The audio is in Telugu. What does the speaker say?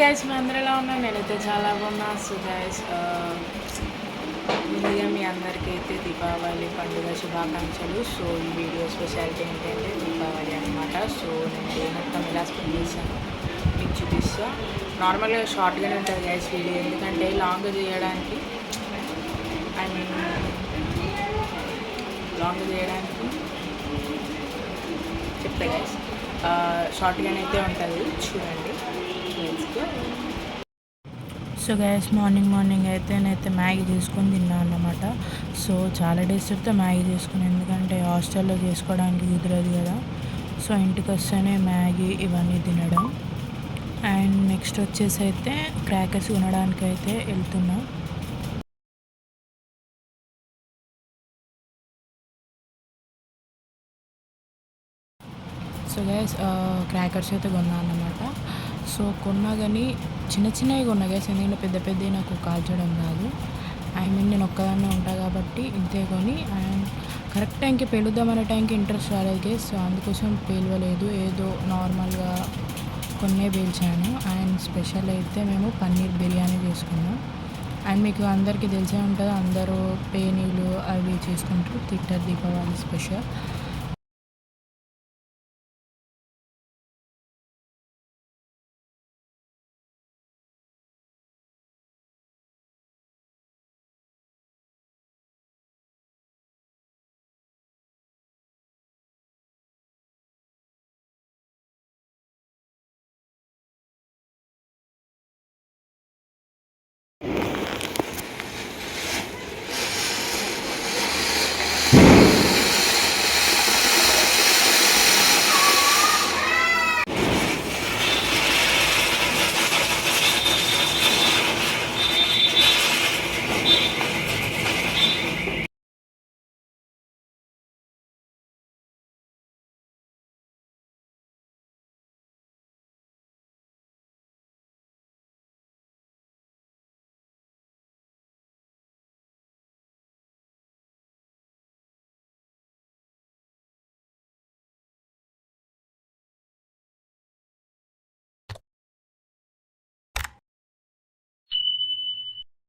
గైస్ మీ అందరూ ఎలా ఉన్నారు? నేనైతే చాలా బాగున్నా. సో గైస్ ముందుగా మీ అందరికీ అయితే దీపావళి పండుగ శుభాకాంక్షలు. సో ఈ వీడియో స్పెషాలిటీ ఏంటంటే దీపావళి అనమాట. సో నేను డే మొత్తం ఇలా స్పెండ్ చేశాను మీకు చూపిస్తా. నార్మల్గా షార్ట్గానే ఉంటుంది గైస్ వీడియో, ఎందుకంటే లాంగ్ చేయడానికి ఐ మీన్ లాంగ్ చేయడానికి చెప్తా గైస్, షార్ట్గానే అయితే ఉంటుంది చూడండి. సో గ్యాస్ మార్నింగ్ అయితే నేనైతే మ్యాగీ చేసుకొని తిన్నాను అన్నమాట. సో చాలా డేస్ చెప్తే మ్యాగీ చేసుకుని, ఎందుకంటే హాస్టల్లో చేసుకోవడానికి కుదరదు కదా. సో ఇంటికి వస్తేనే మ్యాగీ ఇవన్నీ తినడం. అండ్ నెక్స్ట్ వచ్చేసి అయితే క్రాకర్స్ కొనడానికి అయితే వెళ్తున్నా. సో గ్యాస్ క్రాకర్స్ అయితే కొన్నా అన్నమాట. సో కొన్నా కానీ చిన్నవి కొన్నా గ్యాస్, ఎందుకంటే పెద్దవి నాకు కాల్చడం రాదు. ఐ మీన్ నేను ఒక్కదాన్నే ఉంటాను కాబట్టి ఇంతే కొని. అండ్ కరెక్ట్ టైంకి పేలుద్దామనే టైంకి ఇంట్రెస్ట్ రాలేదు గ్యాస్. సో అందుకోసం పేలవలేదు, ఏదో నార్మల్గా కొన్నే పేల్చాను. అండ్ స్పెషల్ అయితే మేము పన్నీర్ బిర్యానీ చేసుకున్నాం. అండ్ మీకు అందరికీ తెలిసే ఉంటుంది, అందరూ పేనీలు అవి చేసుకుంటారు, తింటారు దీపావళి స్పెషల్.